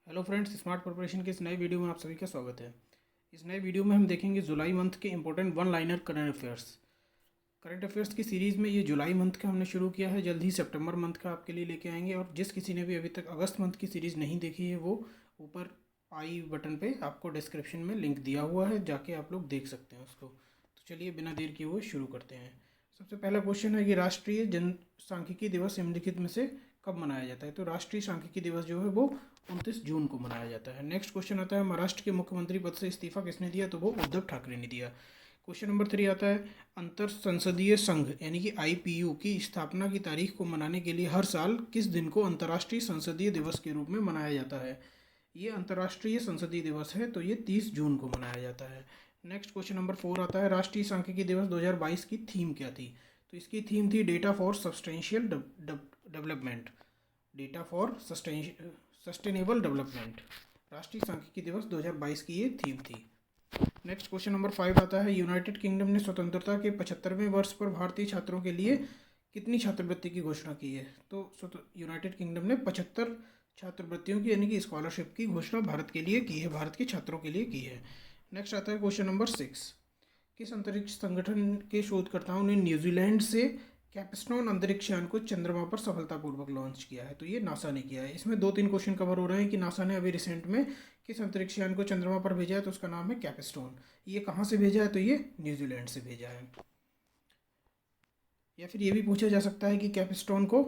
Hello friends, smart preparation के इस नए वीडियो में आप सभी का स्वागत है। इस नए वीडियो में हम देखेंगे जुलाई मंथ के important one liner current affairs की सीरीज़ में ये जुलाई मंथ का हमने शुरू किया है। जल्द ही सितंबर मंथ का आपके लिए लेके आएंगे। और जिस किसी ने भी अभी तक अगस्त मंथ की सीरीज़ नहीं देखी है वो ऊपर आई बटन पे आपको डिस्क्रिप्शन में लिंक दिया हुआ है, जाके आप लोग देख सकते हैं उसको। तो चलिए बिना देर किए हुए शुरू करते हैं। सबसे पहला क्वेश्चन है कि राष्ट्रीय जनसांख्यिकी दिवस निम्नलिखित में से कब मनाया जाता है। तो राष्ट्रीय सांख्यिकी दिवस जो है वो 29 जून को मनाया जाता है। नेक्स्ट क्वेश्चन आता है महाराष्ट्र के मुख्यमंत्री पद से इस्तीफा किसने दिया। तो वो उद्धव ठाकरे ने दिया। क्वेश्चन नंबर 3 आता है अंतर संसदीय संघ यानी कि आईपीयू की स्थापना की तारीख को मनाने के लिए हर साल किस दिन को अंतर्राष्ट्रीय संसदीय दिवस के रूप में मनाया जाता है। ये अंतर्राष्ट्रीय संसदीय दिवस है, तो ये 30 जून को मनाया जाता है। नेक्स्ट क्वेश्चन नंबर 4 आता है राष्ट्रीय सांख्यिकी दिवस 2022 की थीम क्या थी। तो इसकी थीम थी data for substantial development, data for sustainable development. राष्ट्रीय सांख्यिकी दिवस 2022 की ये थीम थी। नेक्स्ट क्वेश्चन नंबर 5 आता है यूनाइटेड किंगडम ने स्वतंत्रता के 75वें वर्ष पर भारतीय छात्रों के लिए कितनी छात्रवृत्ति की घोषणा की है। तो यूनाइटेड किंगडम ने 75 छात्रवृत्तियों की यानी कि स्कॉलरशिप की घोषणा भारत के लिए की है, भारत के छात्रों के लिए की है। नेक्स्ट आता है क्वेश्चन नंबर 6, किस अंतरिक्ष संगठन के शोधकर्ताओं ने न्यूजीलैंड से कैपस्टोन अंतरिक्ष यान को चंद्रमा पर सफलतापूर्वक लॉन्च किया है। तो ये नासा ने किया है। इसमें 2-3 क्वेश्चन कवर हो रहे हैं कि नासा ने अभी रिसेंट में किस अंतरिक्ष यान को चंद्रमा पर भेजा है। तो उसका नाम है कैपस्टोन। ये कहाँ से भेजा है। तो ये न्यूजीलैंड से भेजा है। या फिर ये भी पूछा जा सकता है कि कैपस्टोन को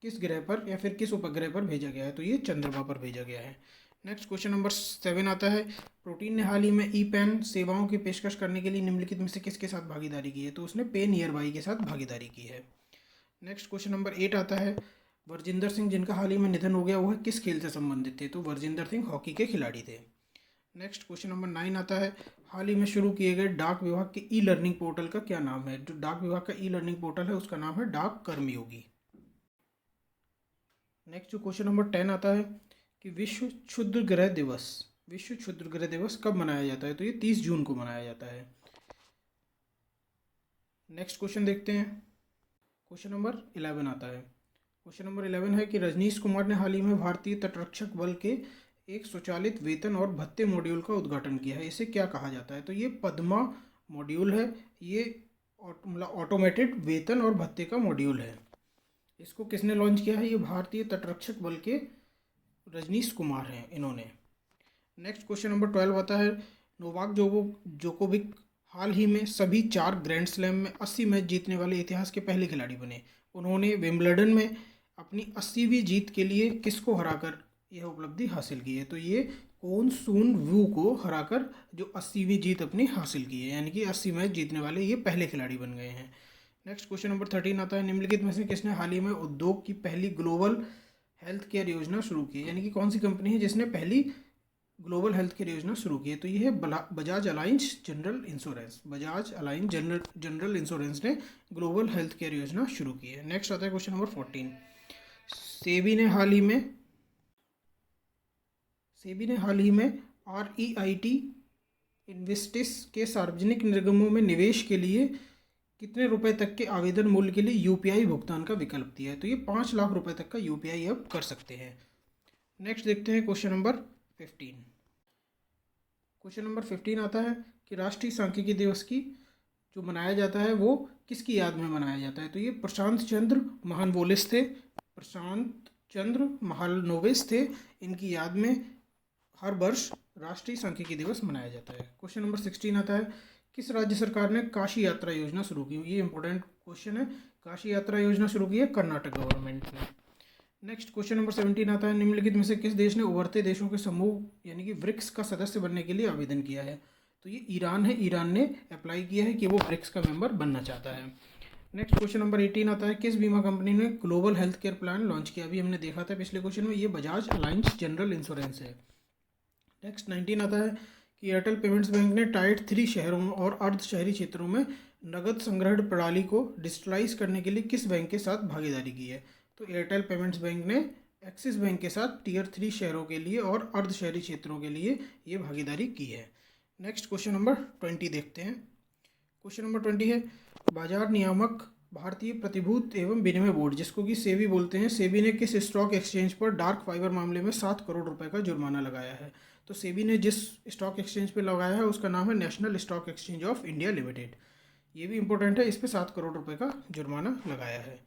किस ग्रह पर या फिर किस उपग्रह पर भेजा गया है। तो ये चंद्रमा पर भेजा गया है। नेक्स्ट क्वेश्चन नंबर 7 आता है प्रोटीन ने हाल ही में ई पैन सेवाओं की पेशकश करने के लिए निम्नलिखित में से किसके साथ भागीदारी की है। तो उसने पे नियर बाई के साथ भागीदारी की है। नेक्स्ट क्वेश्चन नंबर 8 आता है वर्जिंदर सिंह जिनका हाल ही में निधन हो गया वो है किस खेल से संबंधित थे। तो वर्जिंदर सिंह हॉकी के खिलाड़ी थे। नेक्स्ट क्वेश्चन नंबर 9 आता है हाल ही में शुरू किए गए डाक विभाग के ई लर्निंग पोर्टल का क्या नाम है। जो डाक विभाग का ई लर्निंग पोर्टल है उसका नाम है डाक कर्मयोगी। नेक्स्ट जो क्वेश्चन नंबर 10 आता है कि विश्व क्षुद्र ग्रह दिवस कब मनाया जाता है। तो ये 30 जून को मनाया जाता है। नेक्स्ट क्वेश्चन देखते हैं। क्वेश्चन नंबर 11 आता है। क्वेश्चन नंबर 11 है कि रजनीश कुमार ने हाल ही में भारतीय तटरक्षक बल के एक स्वचालित वेतन और भत्ते मॉड्यूल का उद्घाटन किया है। इसे क्या कहा जाता है। तो ये पद्मा मॉड्यूल है। ये मतलब ऑटोमेटेड वेतन और भत्ते का मॉड्यूल है। इसको किसने लॉन्च किया है। ये भारतीय तटरक्षक बल के रजनीश कुमार हैं इन्होंने। नेक्स्ट क्वेश्चन नंबर 12 आता है नोवाक जोकोविक हाल ही में सभी 4 ग्रैंड स्लैम में 80 मैच जीतने वाले इतिहास के पहले खिलाड़ी बने। उन्होंने विंबलडन में अपनी 80वीं जीत के लिए किसको हराकर यह उपलब्धि हासिल की है। तो ये कोन सून वू को हराकर जो 80वीं जीत अपनी हासिल की है, यानी कि 80 मैच जीतने वाले ये पहले खिलाड़ी बन गए हैं। नेक्स्ट क्वेश्चन नंबर 13 आता है निम्नलिखित में से किसने हाल ही में उद्योग की पहली ग्लोबल हेल्थ केयर योजना शुरू की है। यानी कि कौन सी कंपनी है जिसने पहली ग्लोबल हेल्थ केयर योजना शुरू की है। तो ये है Bajaj alliance general insurance. Bajaj alliance general insurance ने ग्लोबल हेल्थ केयर योजना शुरू की है। नेक्स्ट आता है क्वेश्चन नंबर 14, सेबी ने हाल ही में REIT इन्वेस्टिस के सार्वजनिक निगमों में निवेश के लिए कितने रुपए तक के आवेदन मूल्य के लिए UPI भुगतान का विकल्प दिया है। तो ये 5 लाख रुपए तक का UPI अब कर सकते हैं। नेक्स्ट देखते हैं क्वेश्चन नंबर 15। क्वेश्चन नंबर 15 आता है कि राष्ट्रीय सांख्यिकी दिवस की जो मनाया जाता है वो किसकी याद में मनाया जाता है। तो ये प्रशांत चंद्र महालनोबिस थे। इनकी याद में हर वर्ष राष्ट्रीय सांख्यिकी दिवस मनाया जाता है। क्वेश्चन नंबर 16 आता है किस राज्य सरकार ने काशी यात्रा योजना शुरू की। ये इंपॉर्टेंट क्वेश्चन है। काशी यात्रा योजना शुरू की है कर्नाटक गवर्नमेंट ने। नेक्स्ट क्वेश्चन नंबर 17 आता है निम्नलिखित में से किस देश ने उभरते देशों के समूह यानी कि ब्रिक्स का सदस्य बनने के लिए आवेदन किया है। तो ये ईरान है। ईरान ने अप्लाई किया है कि वो ब्रिक्स का मेंबर बनना चाहता है। नेक्स्ट क्वेश्चन नंबर 18 आता है किस बीमा कंपनी ने global health care plan launch किया। अभी हमने देखा था पिछले क्वेश्चन में, ये बजाज अलायंस जनरल इंश्योरेंस है। नेक्स्ट 19 आता है कि एयरटेल पेमेंट्स बैंक ने टाइर 3 शहरों और अर्ध शहरी क्षेत्रों में नगद संग्रहण प्रणाली को डिजिटलाइज करने के लिए किस बैंक के साथ भागीदारी की है। तो एयरटेल पेमेंट्स बैंक ने एक्सिस बैंक के साथ टियर 3 शहरों के लिए और अर्ध शहरी क्षेत्रों के लिए ये भागीदारी की है। नेक्स्ट क्वेश्चन नंबर 20 देखते हैं। क्वेश्चन नंबर 20 है बाजार नियामक भारतीय प्रतिभूति एवं विनिमय बोर्ड, जिसको कि सेबी बोलते हैं, सेबी ने किस स्टॉक एक्सचेंज पर डार्क फाइबर मामले में 7 करोड़ रुपए का जुर्माना लगाया है? तो सेबी ने जिस स्टॉक एक्सचेंज पर लगाया है उसका नाम है national stock exchange of India limited. ये भी इंपॉर्टेंट है, इस पर 7 करोड़ रुपए का जुर्माना लगाया है।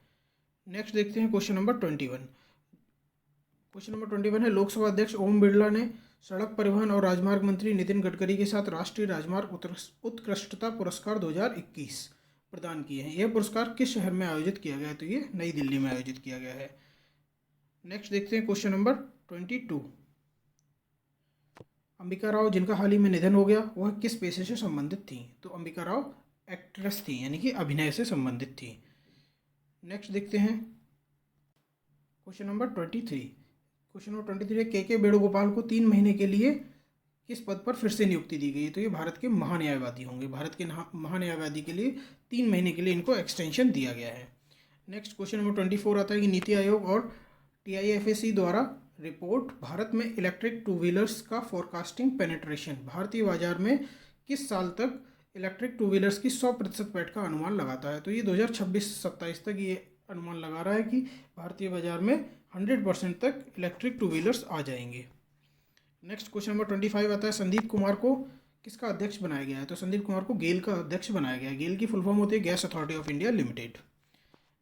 नेक्स्ट देखते हैं क्वेश्चन नंबर 21। क्वेश्चन नंबर 21 है, लोकसभा अध्यक्ष ओम बिरला ने सड़क परिवहन और राजमार्ग मंत्री नितिन गडकरी के साथ राष्ट्रीय राजमार्ग उत्कृष्टता पुरस्कार 2021 प्रदान किए हैं। यह पुरस्कार किस शहर में आयोजित किया गया है? तो ये नई दिल्ली में आयोजित किया गया है। नेक्स्ट देखते हैं क्वेश्चन नंबर 22। अंबिका राव, जिनका हाल ही में निधन हो गया, वह किस पेशे से संबंधित थी? तो अंबिका राव एक्ट्रेस थी, यानी कि अभिनय से संबंधित थी। नेक्स्ट देखते हैं क्वेश्चन नंबर 23। क्वेश्चन नंबर 23 है, के वेणुगोपाल को 3 महीने के लिए किस पद पर फिर से नियुक्ति दी गई है? तो ये भारत के महान्यायवादी होंगे। भारत के महान्यायवादी के लिए 3 महीने के लिए इनको एक्सटेंशन दिया गया है। नेक्स्ट क्वेश्चन नंबर 24 आता है कि नीति आयोग और TIFAC द्वारा रिपोर्ट, भारत में इलेक्ट्रिक टू व्हीलर्स का फोरकास्टिंग पेनेट्रेशन, भारतीय बाजार में किस साल तक इलेक्ट्रिक टू व्हीलर्स की 100% पैठ का अनुमान लगाता है? तो ये 2026-27 तक ये अनुमान लगा रहा है कि भारतीय बाजार में 100% तक इलेक्ट्रिक टू व्हीलर्स आ जाएंगे। नेक्स्ट क्वेश्चन नंबर 25 आता है, संदीप कुमार को किसका अध्यक्ष बनाया गया है? तो संदीप कुमार को गेल का अध्यक्ष बनाया गया है। गेल की फुल फॉर्म होती है gas authority of India limited.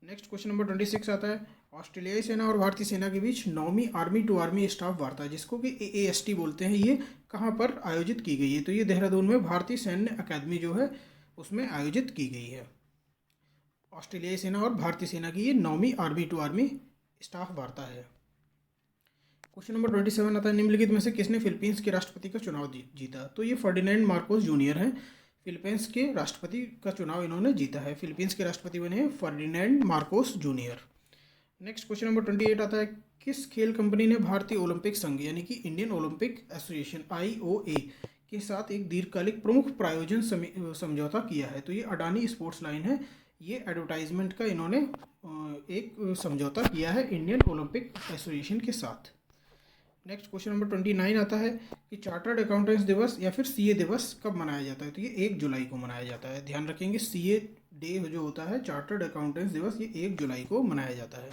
Next question number 26 आता है, ऑस्ट्रेलियाई सेना और भारतीय सेना के बीच 9वीं आर्मी टू आर्मी स्टाफ वार्ता, जिसको कि AAST बोलते हैं, ये कहाँ पर आयोजित की गई है? तो ये देहरादून में भारतीय सैन्य अकादमी जो है उसमें आयोजित की गई है। ऑस्ट्रेलियाई सेना और भारतीय सेना की ये 9वीं आर्मी टू आर्मी स्टाफ वार्ता है। क्वेश्चन नंबर 27 आता है, निम्नलिखित में से किसने फिलीपींस के राष्ट्रपति का चुनाव जीता? तो ये फर्डिनेंड मार्कोस जूनियर हैं। फिलीपींस के राष्ट्रपति का चुनाव इन्होंने जीता है। फिलीपींस के राष्ट्रपति बने हैं Ferdinand Marcos junior. Next question number 28 आता है, किस खेल कंपनी ने भारतीय ओलंपिक संघ यानी कि इंडियन ओलंपिक एसोसिएशन IOA के साथ एक दीर्घकालिक प्रमुख प्रायोजन समझौता किया है? तो ये अडानी स्पोर्ट्स लाइन है। ये एडवर्टाइजमेंट का इन्होंने एक समझौता किया है इंडियन ओलंपिक एसोसिएशन के साथ। नेक्स्ट क्वेश्चन नंबर 29 आता है कि चार्टर्ड अकाउंटेंट्स दिवस या फिर CA दिवस कब मनाया जाता है? तो ये 1 जुलाई को मनाया जाता है। ध्यान रखेंगे, CA डे जो होता है, चार्टर्ड अकाउंटेंट्स दिवस, ये 1 जुलाई को मनाया जाता है।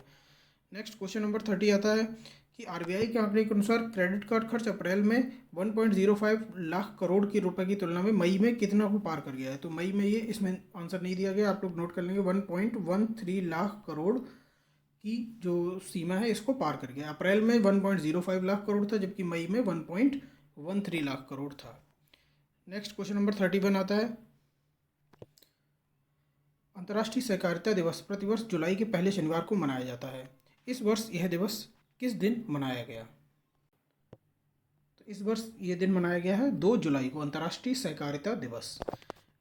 नेक्स्ट क्वेश्चन नंबर 30 आता है कि RBI के आंकड़े के अनुसार क्रेडिट कार्ड खर्च अप्रैल में 1.05 लाख करोड़ की रुपए की तुलना में मई में कितना को पार कर गया है? तो मई में ये, इसमें आंसर नहीं दिया गया, आप लोग नोट कर लेंगे। 1.13 लाख करोड़ की जो सीमा है इसको पार कर गया। अप्रैल में 1.05 लाख करोड़ था, जबकि मई में 1.13 लाख करोड़ था। नेक्स्ट क्वेश्चन नंबर 31 आता है, अंतर्राष्ट्रीय सहकारिता दिवस प्रतिवर्ष जुलाई के पहले शनिवार को मनाया जाता है। इस वर्ष यह दिवस किस दिन मनाया गया? तो इस वर्ष यह दिन मनाया गया है 2 जुलाई को, अंतर्राष्ट्रीय सहकारिता दिवस।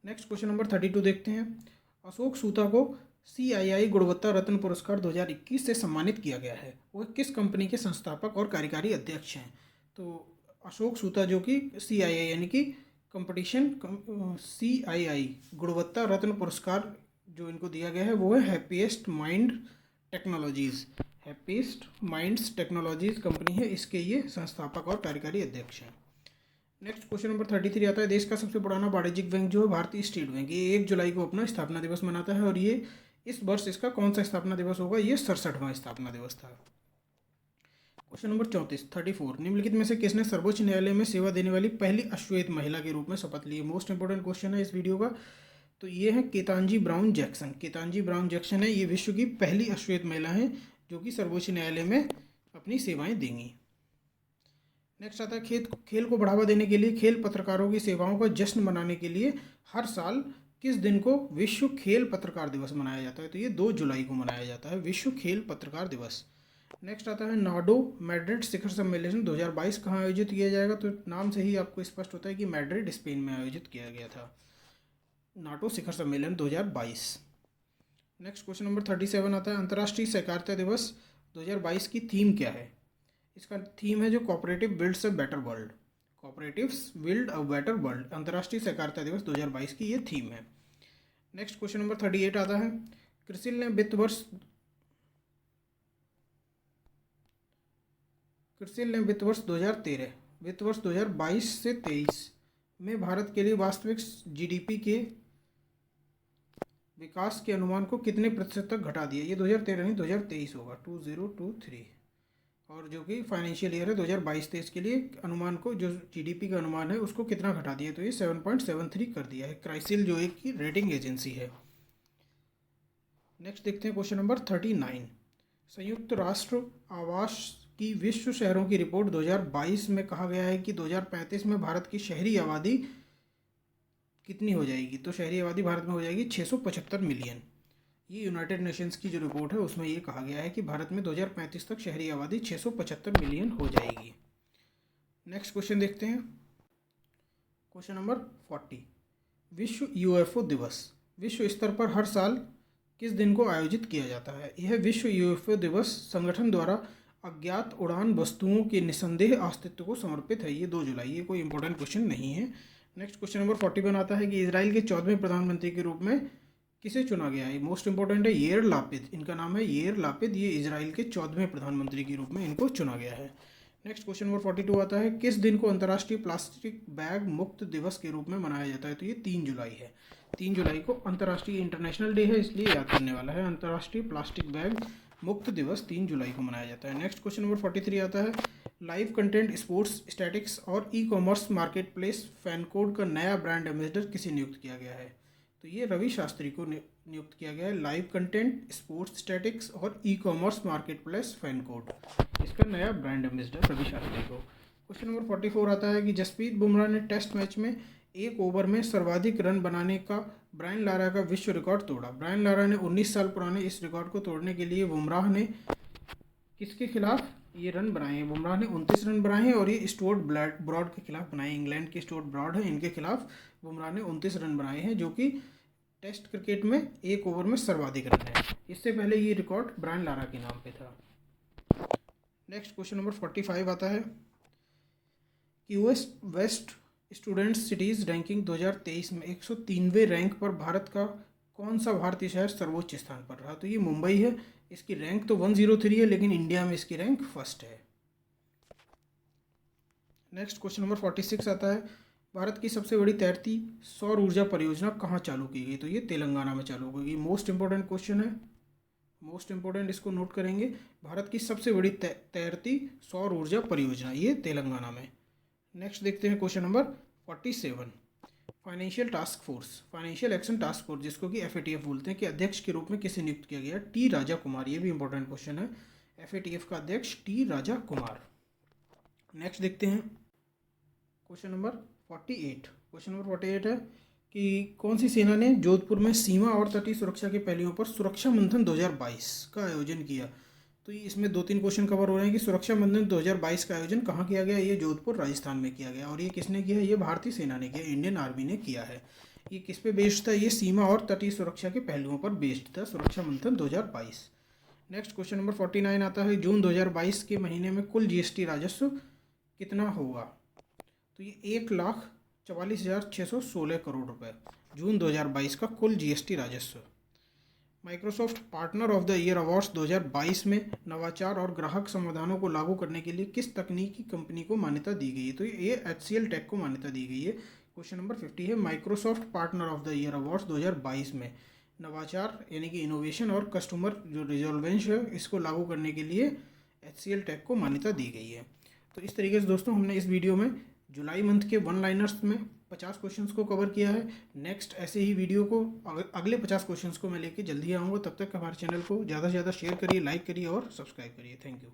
नेक्स्ट क्वेश्चन नंबर 32 देखते हैं, अशोक सूता को CII गुणवत्ता रत्न पुरस्कार 2021 से सम्मानित किया गया है। वह किस कंपनी के संस्थापक और कार्यकारी अध्यक्ष हैं? तो अशोक सूता जो कि CII यानी कि CII गुणवत्ता रत्न पुरस्कार जो इनको दिया गया है वो है हैप्पीएस्ट माइंड्स टेक्नोलॉजीज कंपनी है, इसके ये संस्थापक और कार्यकारी अध्यक्ष हैं। नेक्स्ट क्वेश्चन नंबर 33 आता है, देश का सबसे पुराना वाणिज्यिक बैंक जो है भारतीय स्टेट बैंक, ये 1 जुलाई को अपना स्थापना दिवस मनाता है। और ये इस वर्ष इसका कौन सा स्थापना दिवस होगा? ये 67वां स्थापना दिवस था। क्वेश्चन नंबर 34 निम्नलिखित में से किसने सर्वोच्च न्यायालय में सेवा देने वाली पहली अश्वेत महिला के रूप में शपथ ली? मोस्ट इंपोर्टेंट क्वेश्चन है इस वीडियो का। तो ये है केतांजी ब्राउन जैक्सन। केतांजी ब्राउन जैक्सन है, ये विश्व की पहली अश्वेत महिला है जो कि सर्वोच्च न्यायालय में अपनी सेवाएं देंगी। नेक्स्ट आता है, खेल को बढ़ावा देने के लिए खेल पत्रकारों की सेवाओं का जश्न मनाने के लिए हर साल किस दिन को विश्व खेल पत्रकार दिवस मनाया जाता है? तो ये 2 जुलाई को मनाया जाता है, विश्व खेल पत्रकार दिवस। नेक्स्ट आता है, नाडो मैड्रिड शिखर सम्मेलन 2022 कहाँ आयोजित किया जाएगा? तो नाम से ही आपको स्पष्ट होता है कि मैड्रिड स्पेन में आयोजित किया गया था नाटो शिखर सम्मेलन 2022। नेक्स्ट क्वेश्चन नंबर 37 आता है, अंतर्राष्ट्रीय सहकारिता दिवस 2022 की थीम क्या है? इसका थीम है जो cooperative builds a better world, cooperatives build a better world, अंतर्राष्ट्रीय सहकारिता दिवस 2022 की ये थीम है। नेक्स्ट क्वेश्चन नंबर 38 आता है, क्रिसिल ने वित्त वर्ष 2013 वित्त वर्ष 2022 से 23 में भारत के लिए वास्तविक GDP के विकास के अनुमान को कितने प्रतिशत तक घटा दिया। ये 2013 नहीं 2023 होगा, 2023। और जो कि फाइनेंशियल ईयर है 2022-23 के लिए अनुमान को, जो जीडीपी का अनुमान है उसको कितना घटा दिया, तो ये 7.73 कर दिया है। क्राइसिल जो एक की रेटिंग एजेंसी है। नेक्स्ट देखते हैं क्वेश्चन नंबर 39। संयुक्त राष्ट्र आवास की विश्व शहरों की रिपोर्ट 2022 में कहा गया है कि 2035 में भारत की शहरी आबादी कितनी हो जाएगी। तो शहरी आबादी भारत में हो जाएगी 675 मिलियन। ये यूनाइटेड नेशंस की जो रिपोर्ट है उसमें ये कहा गया है कि भारत में 2035 तक शहरी आबादी 675 मिलियन हो जाएगी। नेक्स्ट क्वेश्चन देखते हैं क्वेश्चन नंबर 40। विश्व यूएफओ दिवस विश्व स्तर पर हर साल किस दिन को आयोजित किया जाता है। यह विश्व यूएफओ दिवस संगठन द्वारा अज्ञात उड़ान वस्तुओं के निसंदेह अस्तित्व को समर्पित है। ये 2 जुलाई। ये कोई इंपॉर्टेंट क्वेश्चन नहीं है। नेक्स्ट क्वेश्चन नंबर 41 आता है कि इजराइल के 14वें प्रधानमंत्री के रूप में किसे चुना गया है। मोस्ट इंपॉर्टेंट है येर लापिद। इनका नाम है येर लापिद। ये इजराइल के 14वें प्रधानमंत्री के रूप में इनको चुना गया है। नेक्स्ट क्वेश्चन नंबर 42 आता है किस दिन को अंतर्राष्ट्रीय प्लास्टिक बैग मुक्त दिवस के रूप में मनाया जाता है। तो ये 3 जुलाई है। 3 जुलाई को अंतर्राष्ट्रीय इंटरनेशनल डे है, इसलिए याद करने वाला है। अंतर्राष्ट्रीय प्लास्टिक बैग मुक्त दिवस 3 जुलाई को मनाया जाता है। नेक्स्ट क्वेश्चन नंबर 43 आता है लाइव कंटेंट स्पोर्ट्स स्टैटिक्स और e commerce market place FanCode का नया ब्रांड एम्बेसडर किसे नियुक्त किया गया है। तो ये रवि शास्त्री को नियुक्त किया गया है। लाइव कंटेंट स्पोर्ट्स स्टैटिक्स और e commerce market place FanCode, इसका नया ब्रांड एम्बेसडर रवि शास्त्री को। क्वेश्चन नंबर 44 आता है कि जसप्रीत बुमराह ने टेस्ट मैच में एक ओवर में सर्वाधिक रन बनाने का ब्रायन लारा का विश्व रिकॉर्ड तोड़ा। ब्रायन लारा ने 19 साल पुराने इस रिकॉर्ड को तोड़ने के लिए बुमराह ने किसके खिलाफ ये रन बनाए हैं। बुमराह ने 29 रन बनाए हैं और ये स्टुअर्ट ब्रॉड के खिलाफ बनाए। इंग्लैंड के स्टुअर्ट ब्रॉड है, इनके खिलाफ बुमराह ने 29 रन बनाए हैं, जो कि टेस्ट क्रिकेट में एक ओवर में सर्वाधिक रन है। इससे पहले ये रिकॉर्ड ब्रायन लारा के नाम पे था। नेक्स्ट क्वेश्चन नंबर 45 आता है कि वेस्ट स्टूडेंट्स सिटीज़ रैंकिंग 2023 में 103वें रैंक पर भारत का कौन सा भारतीय शहर सर्वोच्च स्थान पर रहा। तो ये मुंबई है। इसकी रैंक तो 103 है, लेकिन इंडिया में इसकी रैंक फर्स्ट है। नेक्स्ट क्वेश्चन नंबर 46 आता है भारत की सबसे बड़ी तैरती सौर ऊर्जा परियोजना कहाँ चालू की गई। तो ये तेलंगाना में चालू की गई। मोस्ट इंपॉर्टेंट क्वेश्चन है, मोस्ट इंपॉर्टेंट, इसको नोट करेंगे। भारत की सबसे बड़ी तैरती सौर ऊर्जा परियोजना ये तेलंगाना में। नेक्स्ट देखते हैं question number 47। Financial task force, financial action task force, जिसको कि FATF बोलते हैं, कि अध्यक्ष के रूप में किसे नियुक्त किया गया। टी राजा कुमार। ये भी इंपॉर्टेंट क्वेश्चन है। FATF का अध्यक्ष टी राजा कुमार। नेक्स्ट देखते हैं क्वेश्चन नंबर 48। क्वेश्चन नंबर 48 है कि कौन सी सेना ने जोधपुर में सीमा और तटीय सुरक्षा के पहलुओं पर सुरक्षा मंथन 2022 का आयोजन किया। तो ये इसमें 2-3 क्वेश्चन कवर हो रहे हैं कि सुरक्षा मंथन 2022 का आयोजन कहाँ किया गया। ये जोधपुर राजस्थान में किया गया। और ये किसने किया है। ये भारतीय सेना ने किया, इंडियन आर्मी ने किया है। ये किस पे बेस्ड था। ये सीमा और तटीय सुरक्षा के पहलुओं पर बेस्ड था, सुरक्षा मंथन 2022। नेक्स्ट क्वेश्चन नंबर 49 आता है जून 2022 के महीने में कुल GST राजस्व कितना होगा। तो ये 1,44,616 करोड़ रुपए जून 2022 का कुल GST राजस्व। Microsoft partner of the year awards 2022 में नवाचार और ग्राहक समाधानों को लागू करने के लिए किस तकनीकी कंपनी को मान्यता दी गई है। तो ये HCL टेक को मान्यता दी गई है। क्वेश्चन नंबर 50 है Microsoft partner of the year awards 2022 में नवाचार यानी कि इनोवेशन और कस्टमर जो रिजोल्वेंस है इसको लागू करने के लिए HCL टेक को मान्यता दी गई है। तो इस तरीके से दोस्तों हमने इस वीडियो में जुलाई मंथ के 1 लाइनर्स में 50 क्वेश्चंस को कवर किया है। नेक्स्ट ऐसे ही वीडियो को अगले 50 क्वेश्चंस को मैं लेके जल्दी आऊँगा। तब तक हमारे चैनल को ज़्यादा से ज़्यादा शेयर करिए, लाइक करिए और सब्सक्राइब करिए। Thank you.